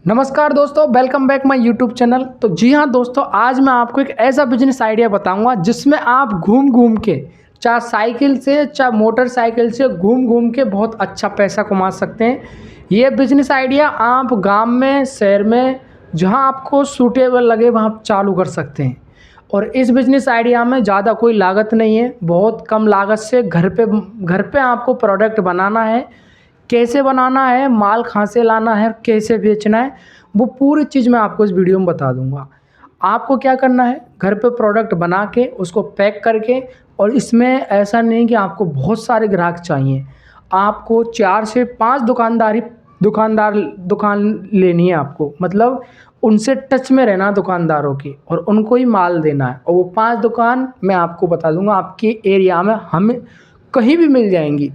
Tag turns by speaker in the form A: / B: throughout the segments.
A: नमस्कार दोस्तों, welcome back my YouTube channel. तो जी हाँ दोस्तों, आज मैं आपको एक ऐसा बिजनेस आइडिया बताऊंगा जिसमें आप घूम घूम के, चाहे साइकिल से चाहे मोटरसाइकिल से, घूम घूम के बहुत अच्छा पैसा कमा सकते हैं। ये बिजनेस आइडिया आप गांव में, शहर में, जहां आपको सूटेबल लगे वहां आप चालू कर सकते हैं। और इस बिजनेस आइडिया में ज़्यादा कोई लागत नहीं है, बहुत कम लागत से घर पे आपको प्रोडक्ट बनाना है। कैसे बनाना है, माल कहाँ से लाना है, कैसे बेचना है, वो पूरी चीज़ मैं आपको इस वीडियो में बता दूंगा। आपको क्या करना है, घर पे प्रोडक्ट बना के उसको पैक करके, और इसमें ऐसा नहीं कि आपको बहुत सारे ग्राहक चाहिए, आपको 4 से 5 दुकान लेनी है आपको, मतलब उनसे टच में रहना दुकानदारों की, और उनको ही माल देना है। और वो 5 दुकान मैं आपको बता दूंगा आपके एरिया में हमें कहीं भी मिल जाएंगी।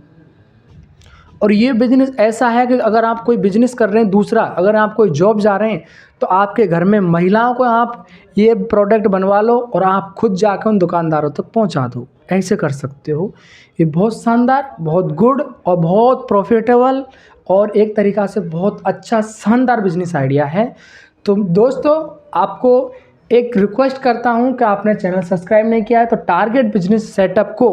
A: और ये बिज़नेस ऐसा है कि अगर आप कोई बिज़नेस कर रहे हैं, दूसरा अगर आप कोई जॉब जा रहे हैं, तो आपके घर में महिलाओं को आप ये प्रोडक्ट बनवा लो और आप खुद जाकर उन दुकानदारों तक पहुंचा दो। ऐसे कर सकते हो। ये बहुत शानदार, बहुत गुड और बहुत प्रॉफिटेबल और एक तरीक़ा से बहुत अच्छा शानदार बिजनेस आइडिया है। तो दोस्तों, आपको एक रिक्वेस्ट करता हूं कि आपने चैनल सब्सक्राइब नहीं किया है तो टारगेट बिजनेस सेटअप को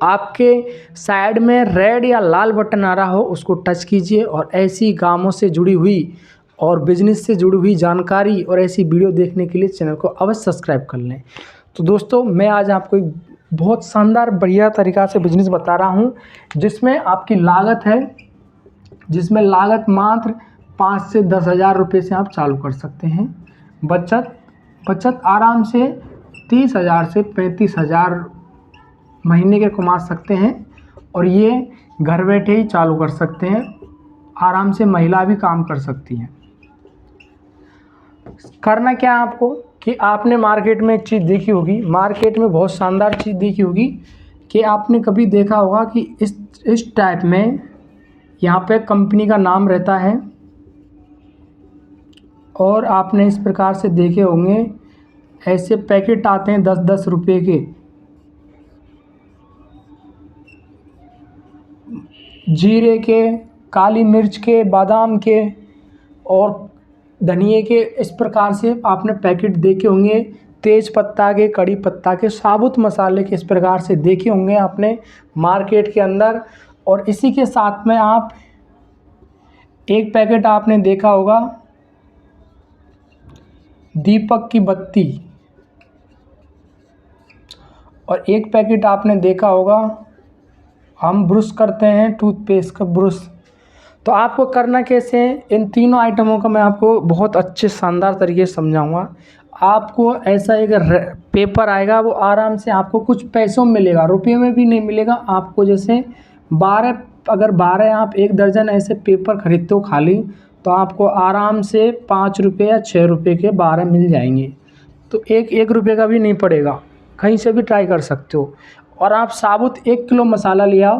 A: आपके साइड में रेड या लाल बटन आ रहा हो उसको टच कीजिए, और ऐसी कामों से जुड़ी हुई और बिजनेस से जुड़ी हुई जानकारी और ऐसी वीडियो देखने के लिए चैनल को अवश्य सब्सक्राइब कर लें। तो दोस्तों, मैं आज आपको एक बहुत शानदार बढ़िया तरीक़ा से बिजनेस बता रहा हूं जिसमें आपकी लागत है, जिसमें लागत मात्र 5 से 10 हज़ार रुपये से आप चालू कर सकते हैं। बचत आराम से 30 हज़ार से 35 हज़ार महीने के कमा सकते हैं, और ये घर बैठे ही चालू कर सकते हैं। आराम से महिला भी काम कर सकती हैं। करना क्या है आपको कि आपने मार्केट में एक चीज़ देखी होगी, मार्केट में बहुत शानदार चीज़ देखी होगी कि आपने कभी देखा होगा कि इस टाइप में यहाँ पे कंपनी का नाम रहता है, और आपने इस प्रकार से देखे होंगे ऐसे पैकेट आते हैं 10-10 रुपये के, जीरे के, काली मिर्च के, बादाम के और धनिए के। इस प्रकार से आपने पैकेट देखे होंगे, तेज पत्ता के, कड़ी पत्ता के, साबुत मसाले के, इस प्रकार से देखे होंगे आपने मार्केट के अंदर। और इसी के साथ में आप एक पैकेट आपने देखा होगा दीपक की बत्ती, और एक पैकेट आपने देखा होगा हम ब्रश करते हैं टूथपेस्ट का ब्रश। तो आपको करना कैसे है, इन तीनों आइटमों का मैं आपको बहुत अच्छे शानदार तरीके से समझाऊंगा। आपको ऐसा एक पेपर आएगा, वो आराम से आपको कुछ पैसों में मिलेगा, रुपये में भी नहीं मिलेगा आपको। जैसे 12 आप 1 दर्जन ऐसे पेपर खरीदते हो खाली, तो आपको आराम से 5 रुपये या 6 रुपये के 12 मिल जाएंगे। तो 1 रुपये का भी नहीं पड़ेगा, कहीं से भी ट्राई कर सकते हो। और आप साबुत 1 किलो मसाला ले आओ,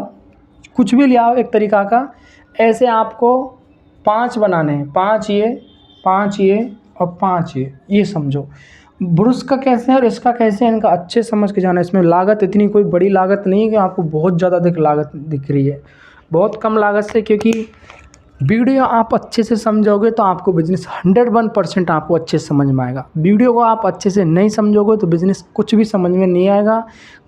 A: कुछ भी ले आओ एक तरीक़ा का। ऐसे आपको 5 बनाने हैं, 5 ये, 5 ये और 5 ये समझो। ब्रश का कैसे है और इसका कैसे है, इनका अच्छे समझ के जाना। इसमें लागत इतनी कोई बड़ी लागत नहीं है कि आपको बहुत ज़्यादा लागत दिख रही है, बहुत कम लागत से। क्योंकि वीडियो आप अच्छे से समझोगे तो आपको बिज़नेस 101% आपको अच्छे से समझ में आएगा। वीडियो को आप अच्छे से नहीं समझोगे तो बिज़नेस कुछ भी समझ में नहीं आएगा।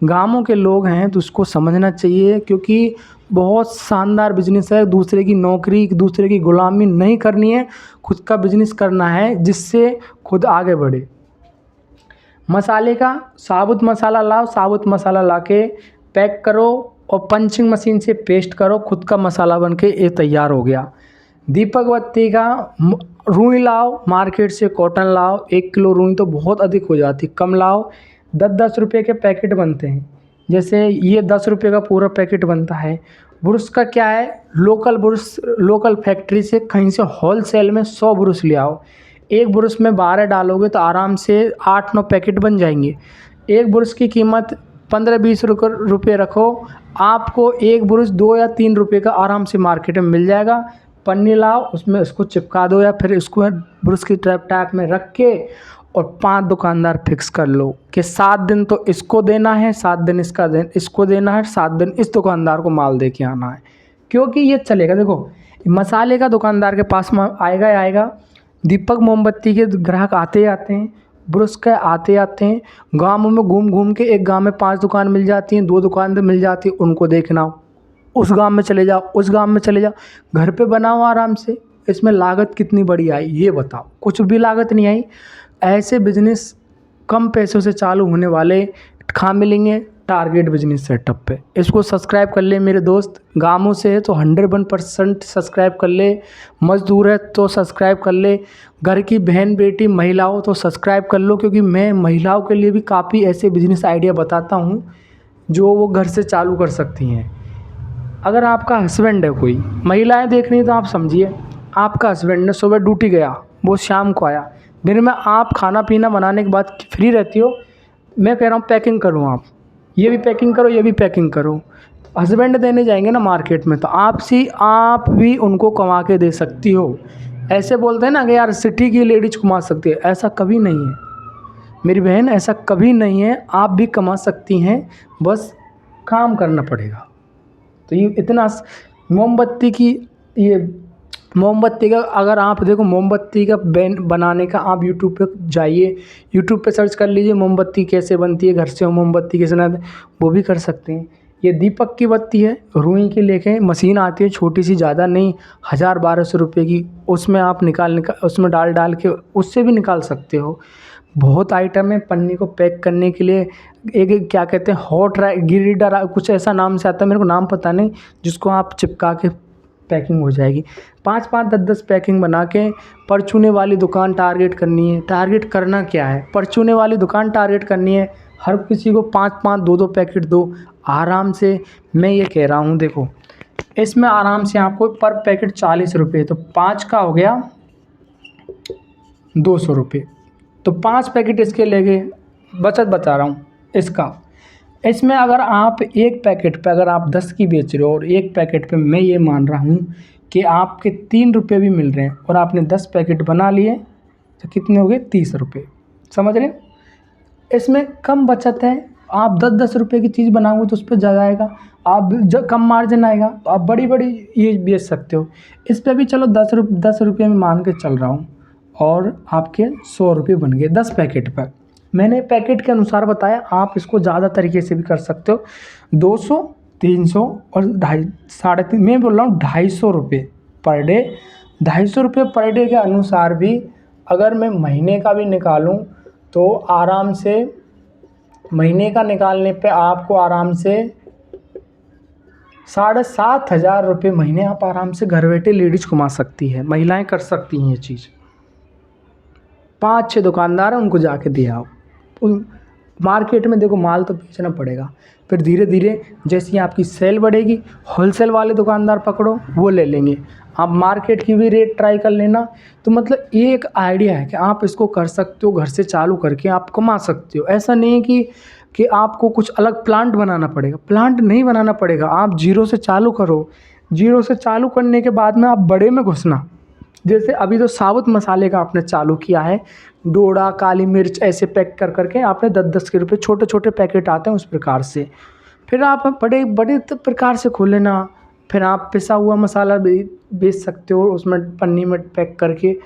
A: गाँवों के लोग हैं तो उसको समझना चाहिए, क्योंकि बहुत शानदार बिज़नेस है। दूसरे की नौकरी, दूसरे की गुलामी नहीं करनी है, खुद का बिज़नेस करना है जिससे खुद आगे बढ़े। मसाले का साबुत मसाला लाओ, साबुत मसाला लाके पैक करो और पंचिंग मशीन से पेस्ट करो, खुद का मसाला बनके ये तैयार हो गया। दीपक बत्ती का रुई लाओ, मार्केट से कॉटन लाओ, 1 किलो रुई तो बहुत अधिक हो जाती, कम लाओ। 10-10 रुपये के पैकेट बनते हैं, जैसे ये 10 रुपये का पूरा पैकेट बनता है। ब्रश का क्या है, लोकल ब्रश, लोकल फैक्ट्री से कहीं से होलसेल में 100 ब्रश ले आओ। एक ब्रश में 12 डालोगे तो आराम से 8-9 पैकेट बन जाएंगे। एक ब्रश की कीमत 15-20 रुपये रखो, आपको एक ब्रश 2 या 3 रुपये का आराम से मार्केट में मिल जाएगा। पन्नी लाओ, उसमें उसको चिपका दो, या फिर इसको ब्रश की टाइप में रख के और 5 दुकानदार फिक्स कर लो कि 7 दिन तो इसको देना है, 7 दिन इसको देना है, 7 दिन इस दुकानदार को माल दे के आना है। क्योंकि ये चलेगा। देखो, मसाले का दुकानदार के पास में आएगा ही आएगा, दीपक मोमबत्ती के ग्राहक आते आते हैं, ब्रश के आते आते हैं। गाँव में घूम घूम के एक गांव में 5 दुकान मिल जाती हैं, 2 दुकान मिल जाती है, उनको देखना। उस गांव में चले जाओ, उस गांव में चले जाओ, घर पे बनाओ आराम से। इसमें लागत कितनी बड़ी आई ये बताओ? कुछ भी लागत नहीं आई। ऐसे बिजनेस कम पैसों से चालू होने वाले कहाँ मिलेंगे? टारगेट बिजनेस सेटअप पे। इसको सब्सक्राइब कर ले मेरे दोस्त। गाँवों से है तो 101% सब्सक्राइब कर ले। मजदूर है तो सब्सक्राइब कर ले। घर की बहन बेटी महिलाओं तो सब्सक्राइब कर लो, क्योंकि मैं महिलाओं के लिए भी काफ़ी ऐसे बिजनेस आइडिया बताता हूँ जो वो घर से चालू कर सकती हैं। अगर आपका हस्बैंड है, कोई महिलाएं देख रही हैं तो आप समझिए, आपका हस्बैंड ने सुबह ड्यूटी गया, वो शाम को आया, दिन में आप खाना पीना बनाने के बाद फ्री रहती हो, मैं कह रहा हूँ पैकिंग करो, आप ये भी पैकिंग करो, ये भी पैकिंग करो। हस्बैंड देने जाएंगे ना मार्केट में, तो आप भी उनको कमा के दे सकती हो। ऐसे बोलते हैं ना कि यार सिटी की लेडीज कमा सकती है, ऐसा कभी नहीं है मेरी बहन, ऐसा कभी नहीं है। आप भी कमा सकती हैं, बस काम करना पड़ेगा। तो ये इतना मोमबत्ती की, ये मोमबत्ती का अगर आप देखो, मोमबत्ती का बनाने का आप यूट्यूब पे जाइए, यूट्यूब पे सर्च कर लीजिए मोमबत्ती कैसे बनती है, घर से मोमबत्ती कैसे बनाते हैं, वो भी कर सकते हैं। ये दीपक की बत्ती है, रुई की लेके मशीन आती है, छोटी सी, ज़्यादा नहीं, 1000-1200 रुपये की। उसमें आप उसमें डाल के उससे भी निकाल सकते हो। बहुत आइटम है पन्नी को पैक करने के लिए। एक क्या कहते हैं, हॉट गिरिडर कुछ ऐसा नाम से आता है, मेरे को नाम पता नहीं, जिसको आप चिपका के पैकिंग हो जाएगी। 5-5, 10-10 पैकिंग बना के परचूने वाली दुकान टारगेट करनी है। टारगेट करना क्या है? परचूने वाली दुकान टारगेट करनी है। हर किसी को 5-5, 2-2 पैकेट दो आराम से। मैं ये कह रहा हूँ, देखो इसमें आराम से आपको पर पैकेट 40 रुपये, तो 5 का हो गया 200 रुपये। तो 5 पैकेट इसके ले गए, बचत बता रहा हूँ इसका। इसमें अगर आप एक पैकेट पे अगर आप 10 की बेच रहे हो, और एक पैकेट पे मैं ये मान रहा हूँ कि आपके 3 रुपये भी मिल रहे हैं, और आपने 10 पैकेट बना लिए, तो कितने हो गए? 30 रुपये। समझ रहे हो? इसमें कम बचत है। आप 10-10 रुपये की चीज़ बनाओगे तो उस पर ज़्यादा आएगा, आप जब कम मार्जिन आएगा तो आप बड़ी बड़ी ये बेच सकते हो। इस पर भी चलो 10 रुपये में मान के चल रहा हूँ, और आपके 100 रुपये बन गए 10 पैकेट पर। मैंने पैकेट के अनुसार बताया, आप इसको ज़्यादा तरीके से भी कर सकते हो। 200, 300 और 350, मैं बोल रहा हूँ 250 रुपये पर डे। 250 रुपये पर डे के अनुसार भी अगर मैं महीने का भी निकालूँ तो आराम से, महीने का निकालने पे आपको आराम से 7,500 रुपये महीने आप आराम से घर बैठे लेडीज़ कमा सकती है, महिलाएं कर सकती हैं ये चीज़। 5-6 दुकानदार हैं, उनको जाके दे आओ। उन मार्केट में देखो माल तो बेचना पड़ेगा, फिर धीरे धीरे जैसी आपकी सेल बढ़ेगी, होलसेल वाले दुकानदार पकड़ो, वो ले लेंगे। आप मार्केट की भी रेट ट्राई कर लेना। तो मतलब ये एक आइडिया है कि आप इसको कर सकते हो, घर से चालू करके आप कमा सकते हो। ऐसा नहीं है कि आपको कुछ अलग प्लांट बनाना पड़ेगा, प्लांट नहीं बनाना पड़ेगा। आप जीरो से चालू करो, जीरो से चालू करने के बाद में आप बड़े में घुसना। जैसे अभी तो साबुत मसाले का आपने चालू किया है, डोडा, काली मिर्च ऐसे पैक कर करके आपने 10-10 के रुपये छोटे छोटे पैकेट आते हैं उस प्रकार से। फिर आप बड़े बड़े प्रकार से खोल लेना। फिर आप पिसा हुआ मसाला बेच सकते हो उसमें पन्नी में पैक करके।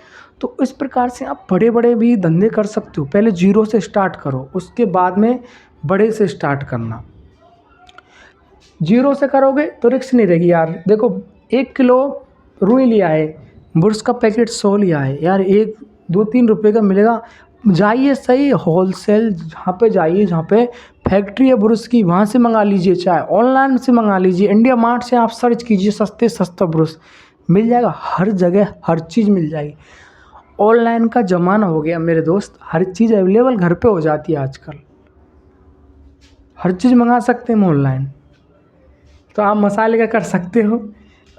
A: तो इस प्रकार से आप बड़े बड़े भी धंधे कर सकते हो। पहले जीरो से स्टार्ट करो, उसके बाद में बड़े से स्टार्ट करना। जीरो से करोगे तो रिस्क नहीं रहेगी यार। देखो 1 किलो रुई लिया है, ब्रश का पैकेट 100 लिया है यार, 1-2-3 रुपये का मिलेगा। जाइए सही होलसेल जहाँ पे जाइए, जहाँ पे फैक्ट्री है ब्रश की, वहाँ से मंगा लीजिए, चाहे ऑनलाइन से मंगा लीजिए। इंडिया मार्ट से आप सर्च कीजिए, सस्ते सस्ता ब्रश मिल जाएगा, हर जगह हर चीज़ मिल जाएगी। ऑनलाइन का ज़माना हो गया मेरे दोस्त, हर चीज़ अवेलेबल घर पे हो जाती है आजकल, हर चीज़ मंगा सकते हैं ऑनलाइन। तो आप मसाले का कर सकते हो,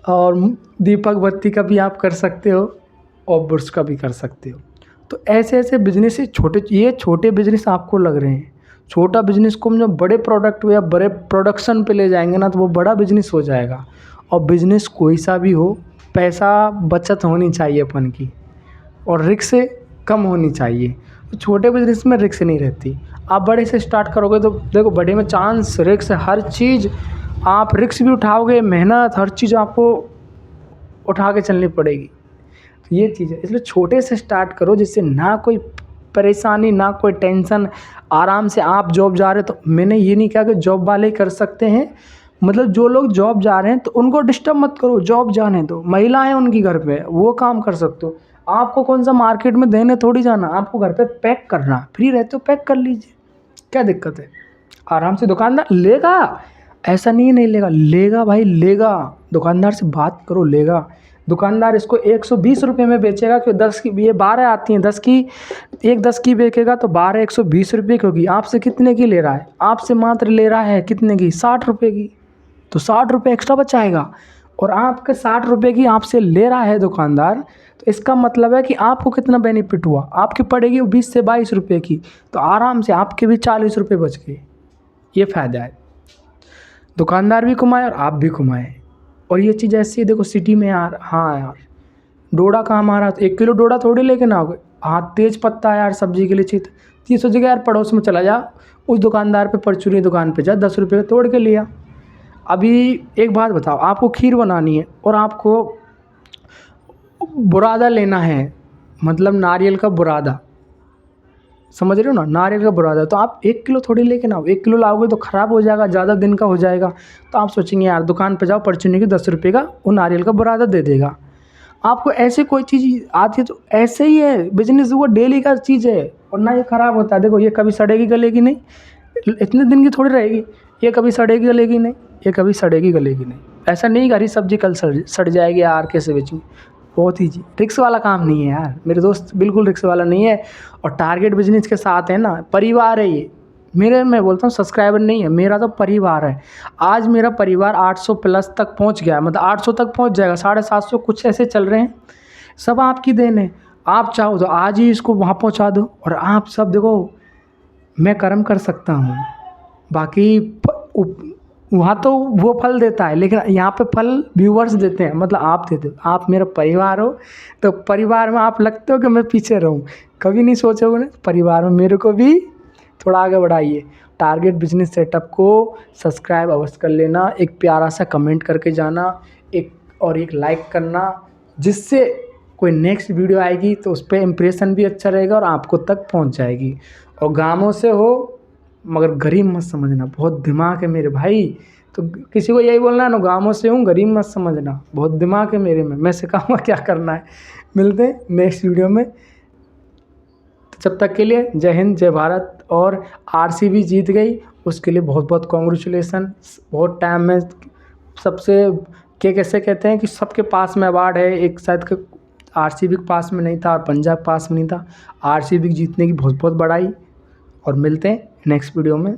A: और दीपक बत्ती का भी आप कर सकते हो, और ब्रश का भी कर सकते हो। तो ऐसे ऐसे बिजनेस ये छोटे बिजनेस आपको लग रहे हैं छोटा बिजनेस को हम जब बड़े प्रोडक्ट या बड़े प्रोडक्शन पे ले जाएंगे ना, तो वो बड़ा बिजनेस हो जाएगा। और बिजनेस कोई सा भी हो, पैसा बचत होनी चाहिए अपन की, और रिस्क कम होनी चाहिए। तो छोटे बिजनेस में रिस्क नहीं रहती। आप बड़े से स्टार्ट करोगे तो देखो बड़े में चांस, रिस्क, हर चीज़ आप रिस्क भी उठाओगे, मेहनत, हर चीज़ आपको उठा के चलनी पड़ेगी। तो ये चीज़ है, इसलिए छोटे से स्टार्ट करो जिससे ना कोई परेशानी ना कोई टेंशन, आराम से आप जॉब जा रहे हो। तो मैंने ये नहीं कहा कि जॉब वाले ही कर सकते हैं, मतलब जो लोग जॉब जा रहे हैं तो उनको डिस्टर्ब मत करो, जॉब जाने दो, महिलाएं उनकी घर पे वो काम कर सकते हो। आपको कौन सा मार्केट में देने थोड़ी जाना, आपको घर पे पैक करना, फ्री रहते हो पैक कर लीजिए, क्या दिक्कत है। आराम से दुकानदार लेगा, ऐसा नहीं लेगा, लेगा भाई लेगा, दुकानदार से बात करो लेगा। दुकानदार इसको 120 रुपये में बेचेगा, कि 10 की ये 12 आती हैं, 10 की 10 की बेचेगा तो 12 120 रुपये, क्योंकि आपसे कितने की ले रहा है, आपसे मात्र ले रहा है कितने की, 60 रुपये की, तो 60 रुपये एक्स्ट्रा बचाएगा। और आपके 60 रुपये की आपसे ले रहा है दुकानदार, तो इसका मतलब है कि आपको कितना बेनिफिट हुआ, आपकी पड़ेगी 20 से 22 रुपये की, तो आराम से आपके भी 40 रुपये बच गए। ये फ़ायदा है, दुकानदार भी कमाए और आप भी कमाए। और ये चीज़ ऐसी है, देखो सिटी में यार, हाँ यार डोडा काम आ रहा, तो 1 किलो डोडा थोड़ी लेके ना आओगे, हाँ तेज पत्ता यार सब्जी के लिए चाहिए, 300 जगह यार पड़ोस में चला जा, उस दुकानदार पे परचूनी दुकान पे जा, 10 रुपये का तोड़ के लिया। अभी एक बात बताओ, आपको खीर बनानी है और आपको बुरादा लेना है, मतलब नारियल का बुरादा, समझ रहे हो ना, नारियल का बुरादा, तो आप 1 किलो थोड़ी लेके ना आओ, 1 किलो लाओगे तो ख़राब हो जाएगा, ज़्यादा दिन का हो जाएगा। तो आप सोचेंगे यार दुकान पे जाओ, परचूनी की 10 रुपये का वो नारियल का बुरादा दे देगा। आपको ऐसे कोई चीज़ आती है तो ऐसे ही है, बिजनेस वो डेली का चीज़ है, और ना ये ख़राब होता है। देखो ये कभी सड़ेगी गलेगी नहीं, इतने दिन की थोड़ी रहेगी, ये कभी सड़ेगी गलेगी नहीं, ये कभी सड़ेगी गलेगी नहीं। ऐसा नहीं हरी सब्जी कल सड़ जाएगी यार कैसे बेचूँ, बहुत ही जी रिक्स वाला काम नहीं है यार, मेरे दोस्त बिल्कुल रिक्स वाला नहीं है। और टारगेट बिजनेस के साथ है ना, परिवार है ये मेरे, मैं बोलता हूँ सब्सक्राइबर नहीं है, मेरा तो परिवार है। आज मेरा परिवार 800 प्लस तक पहुँच गया, मतलब 800 तक पहुँच जाएगा, 750 कुछ ऐसे चल रहे हैं, सब आपकी देन है। आप चाहो तो आज ही इसको वहाँ पहुँचा दो, और आप सब देखो मैं कर्म कर सकता हूँ, बाकी वहाँ तो वो फल देता है, लेकिन यहाँ पे फल व्यूवर्स देते हैं, मतलब आप देते हो, आप मेरा परिवार हो, तो परिवार में आप लगते हो कि मैं पीछे रहूँ, कभी नहीं सोचोगे ना, परिवार में मेरे को भी थोड़ा आगे बढ़ाइए। टारगेट बिजनेस सेटअप को सब्सक्राइब अवश्य कर लेना, एक प्यारा सा कमेंट करके जाना, एक लाइक करना, जिससे कोई नेक्स्ट वीडियो आएगी तो उस पर इम्प्रेशन भी अच्छा रहेगा और आपको तक पहुँच जाएगी। और गाँवों से हो मगर गरीब मत समझना, बहुत दिमाग है मेरे भाई, तो किसी को यही बोलना है ना, गाँवों से हूँ गरीब मत समझना, बहुत दिमाग है मेरे में, मैं सिखाऊंगा क्या करना है। मिलते हैं नेक्स्ट वीडियो में, तो जब तक के लिए जय हिंद जय भारत। और आरसीबी जीत गई, उसके लिए बहुत बहुत कॉन्ग्रेचुलेसन। बहुत टाइम में सबसे कैसे कहते हैं कि सबके पास में अवार्ड है, एक शायद आरसीबी के पास में नहीं था और पंजाब के पास में नहीं था, आरसीबी जीतने की बहुत बहुत बड़ाई। और मिलते हैं नेक्स्ट वीडियो में।